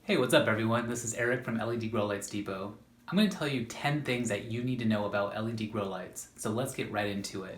Hey, what's up everyone? This is Eric from LED Grow Lights Depot. I'm going to tell you 10 things that you need to know about LED grow lights, so let's get right into it.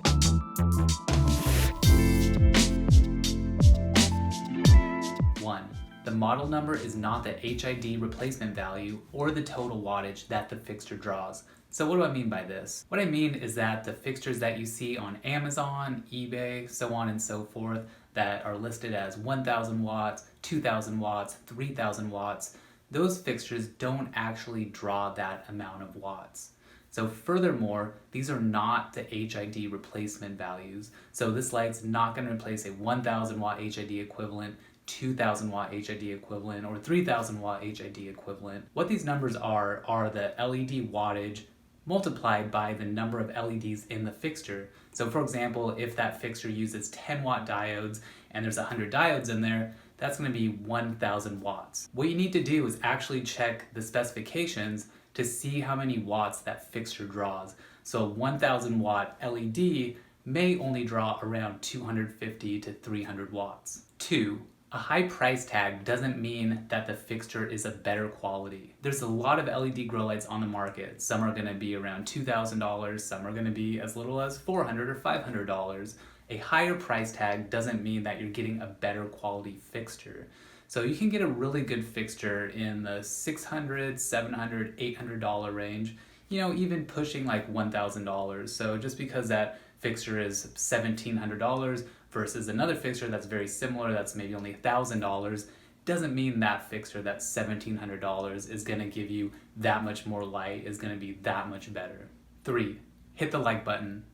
1. The model number is not the HID replacement value or the total wattage that the fixture draws. So what do I mean by this? What I mean is that the fixtures that you see on Amazon, eBay, so on and so forth, that are listed as 1000 watts, 2000 watts, 3000 watts, those fixtures don't actually draw that amount of watts. So furthermore, these are not the HID replacement values. So this light's not going to replace a 1000 watt HID equivalent, 2000 watt HID equivalent, or 3000 watt HID equivalent. What these numbers are the LED wattage multiplied by the number of LEDs in the fixture. So for example, if that fixture uses 10 watt diodes and there's 100 diodes in there, that's going to be 1000 watts. What you need to do is actually check the specifications to see how many watts that fixture draws. So a 1000 watt LED may only draw around 250 to 300 watts. 2. A high price tag doesn't mean that the fixture is a better quality. There's a lot of LED grow lights on the market. Some are going to be around $2,000, some are going to be as little as $400 or $500. A higher price tag doesn't mean that you're getting a better quality fixture. So you can get a really good fixture in the $600, $700, $800 range, even pushing like $1,000. So just because that fixture is $1,700 versus another fixture that's very similar, that's maybe only $1,000, doesn't mean that fixture that's $1,700 is going to give you that much more light, is going to be that much better. 3. Hit the like button.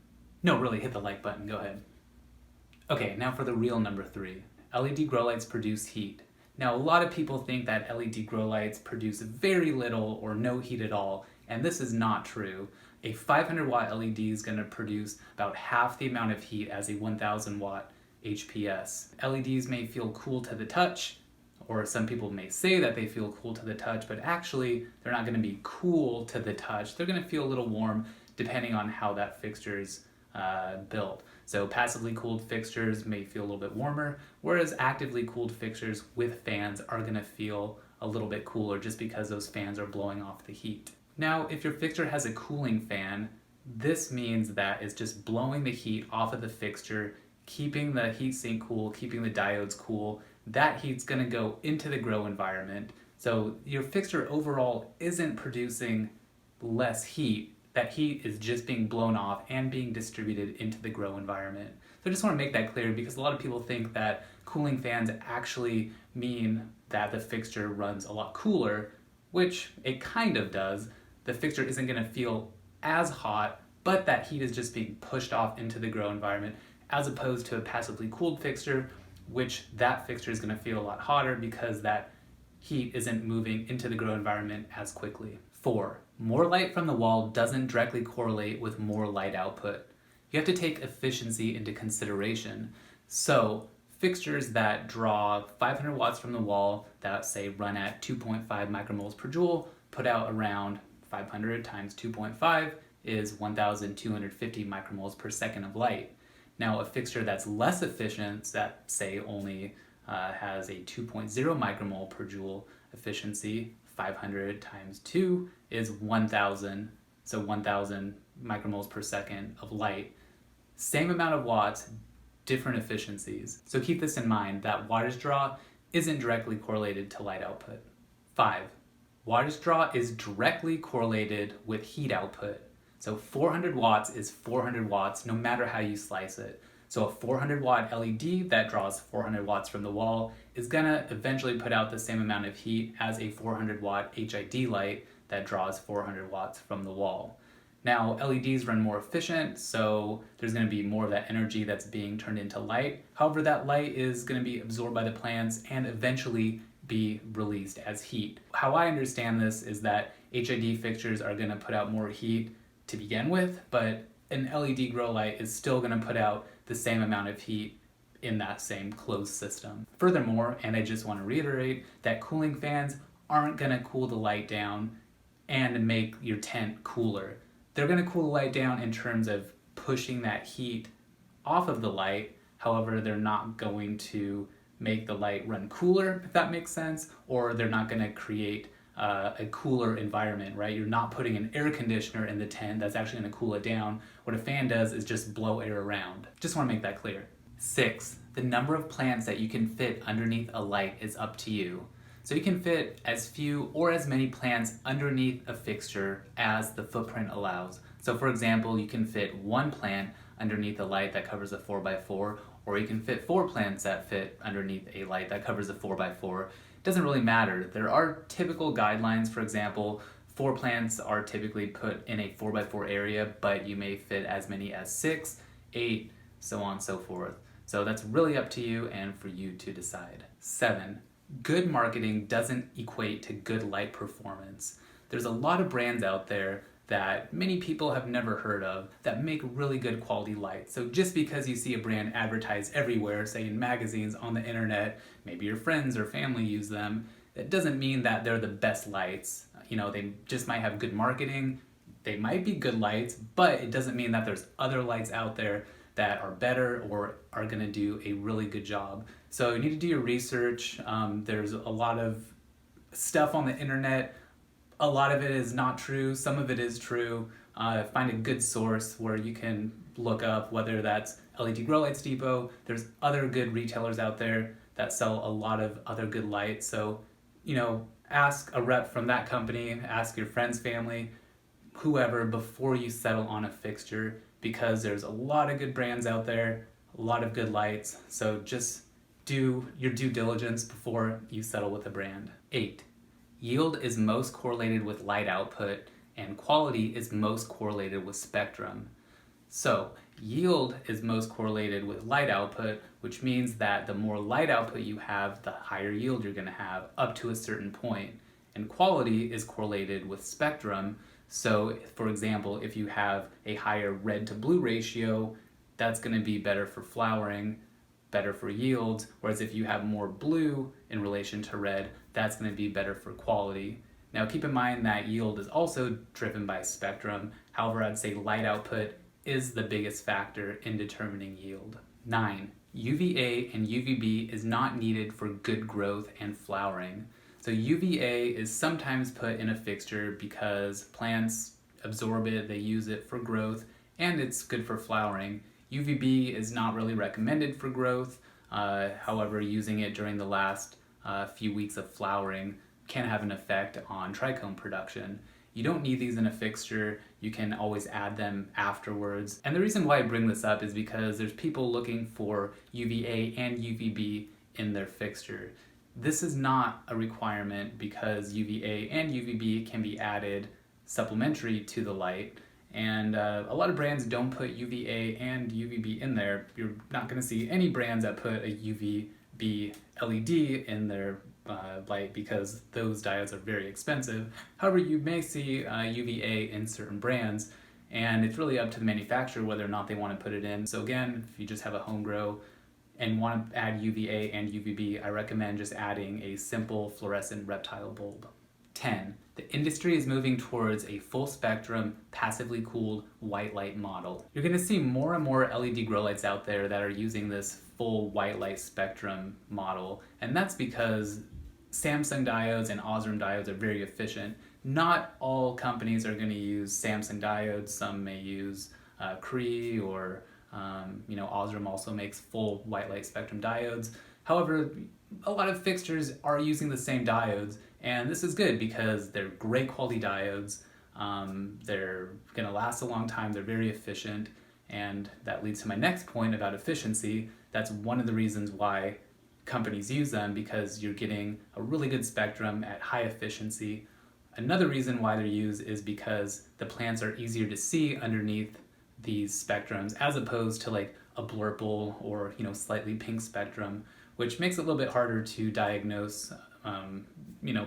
No, really, hit the like button. Go ahead. Okay, now for the real number 3. LED grow lights produce heat. Now, a lot of people think that LED grow lights produce very little or no heat at all, and this is not true. A 500 watt LED is going to produce about half the amount of heat as a 1000 watt HPS. LEDs may feel cool to the touch, or some people may say that they feel cool to the touch, but actually they're not going to be cool to the touch. They're going to feel a little warm depending on how that fixture is built. So passively cooled fixtures may feel a little bit warmer, whereas actively cooled fixtures with fans are going to feel a little bit cooler just because those fans are blowing off the heat. Now, if your fixture has a cooling fan, this means that it's just blowing the heat off of the fixture, keeping the heatsink cool, keeping the diodes cool. That heat's going to go into the grow environment. So your fixture overall isn't producing less heat. That heat is just being blown off and being distributed into the grow environment. So I just want to make that clear because a lot of people think that cooling fans actually mean that the fixture runs a lot cooler, which it kind of does. The fixture isn't going to feel as hot, but that heat is just being pushed off into the grow environment, as opposed to a passively cooled fixture, which that fixture is going to feel a lot hotter because that heat isn't moving into the grow environment as quickly. 4. More light from the wall doesn't directly correlate with more light output. You have to take efficiency into consideration. So fixtures that draw 500 watts from the wall that say run at 2.5 micromoles per joule put out around 500 times 2.5 is 1,250 micromoles per second of light. Now a fixture that's less efficient, that say only has a 2.0 micromole per joule efficiency, 500 times 2 is 1,000, so 1,000 micromoles per second of light. Same amount of watts, different efficiencies. So keep this in mind, that wattage draw isn't directly correlated to light output. 5. Wattage draw is directly correlated with heat output. So 400 watts is 400 watts no matter how you slice it. So a 400 watt LED that draws 400 watts from the wall is gonna eventually put out the same amount of heat as a 400 watt HID light that draws 400 watts from the wall. Now LEDs run more efficient, so there's gonna be more of that energy that's being turned into light. However, that light is gonna be absorbed by the plants and eventually be released as heat. How I understand this is that HID fixtures are going to put out more heat to begin with, but an LED grow light is still going to put out the same amount of heat in that same closed system. Furthermore, and I just want to reiterate, that cooling fans aren't going to cool the light down and make your tent cooler. They're going to cool the light down in terms of pushing that heat off of the light. However, they're not going to make the light run cooler, if that makes sense, or they're not going to create a cooler environment, right? You're not putting an air conditioner in the tent that's actually going to cool it down. What a fan does is just blow air around. Just want to make that clear. 6, the number of plants that you can fit underneath a light is up to you. So you can fit as few or as many plants underneath a fixture as the footprint allows. So for example, you can fit 1 plant underneath a light that covers a 4x4, or you can fit 4 plants that fit underneath a light that covers a 4x4. It doesn't really matter. There are typical guidelines. For example, 4 plants are typically put in a 4x4 area, but you may fit as many as 6, 8, so on and so forth. So that's really up to you and for you to decide. 7, good marketing doesn't equate to good light performance. There's a lot of brands out there that many people have never heard of that make really good quality lights. So just because you see a brand advertised everywhere, say in magazines, on the internet, maybe your friends or family use them, that doesn't mean that they're the best lights. You know, they just might have good marketing, they might be good lights, but it doesn't mean that there's other lights out there that are better or are gonna do a really good job. So you need to do your research. There's a lot of stuff on the internet. A lot of it is not true, some of it is true. Find a good source where you can look up, whether that's LED Grow Lights Depot. There's other good retailers out there that sell a lot of other good lights. So, you know, ask a rep from that company, ask your friends, family, whoever, before you settle on a fixture, because there's a lot of good brands out there, a lot of good lights. So just do your due diligence before you settle with a brand. 8, yield is most correlated with light output, and quality is most correlated with spectrum. So yield is most correlated with light output, which means that the more light output you have, the higher yield you're going to have up to a certain point. And quality is correlated with spectrum. So for example, if you have a higher red to blue ratio, that's going to be better for flowering, better for yields, whereas if you have more blue in relation to red, that's going to be better for quality. Now keep in mind that yield is also driven by spectrum. However, I'd say light output is the biggest factor in determining yield. 9, UVA and UVB is not needed for good growth and flowering. So UVA is sometimes put in a fixture because plants absorb it, they use it for growth, and it's good for flowering. UVB is not really recommended for growth. However, using it during the last few weeks of flowering can have an effect on trichome production. You don't need these in a fixture. You can always add them afterwards. And the reason why I bring this up is because there's people looking for UVA and UVB in their fixture. This is not a requirement because UVA and UVB can be added supplementary to the light. And a lot of brands don't put UVA and UVB in there. You're not going to see any brands that put a UVB LED in their light because those diodes are very expensive. However, you may see UVA in certain brands, and it's really up to the manufacturer whether or not they want to put it in. So again, if you just have a home grow and want to add UVA and UVB, I recommend just adding a simple fluorescent reptile bulb. 10. The industry is moving towards a full spectrum, passively cooled white light model. You're going to see more and more LED grow lights out there that are using this full white light spectrum model, and that's because Samsung diodes and Osram diodes are very efficient. Not all companies are going to use Samsung diodes. Some may use Cree or Osram also makes full white light spectrum diodes. However, a lot of fixtures are using the same diodes, and this is good because they're great quality diodes. They're going to last a long time. They're very efficient, and that leads to my next point about efficiency. That's one of the reasons why companies use them, because you're getting a really good spectrum at high efficiency. Another reason why they're used is because the plants are easier to see underneath these spectrums as opposed to like a blurple or slightly pink spectrum, which makes it a little bit harder to diagnose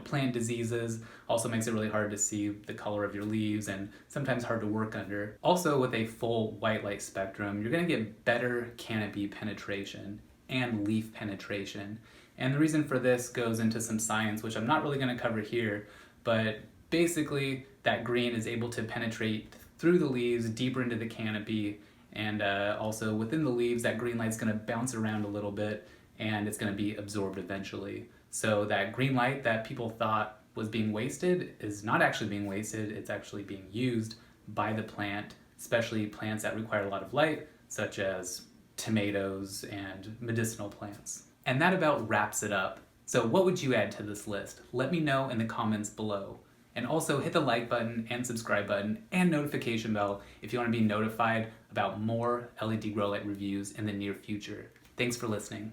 plant diseases. Also makes it really hard to see the color of your leaves and sometimes hard to work under. Also, with a full white light spectrum, you're going to get better canopy penetration and leaf penetration. And the reason for this goes into some science, which I'm not really going to cover here, but basically that green is able to penetrate through the leaves deeper into the canopy, and also within the leaves that green light's going to bounce around a little bit, and it's going to be absorbed eventually. So that green light that people thought was being wasted is not actually being wasted, it's actually being used by the plant, especially plants that require a lot of light, such as tomatoes and medicinal plants. And that about wraps it up. So what would you add to this list? Let me know in the comments below. And also hit the like button and subscribe button and notification bell if you want to be notified about more LED grow light reviews in the near future. Thanks for listening.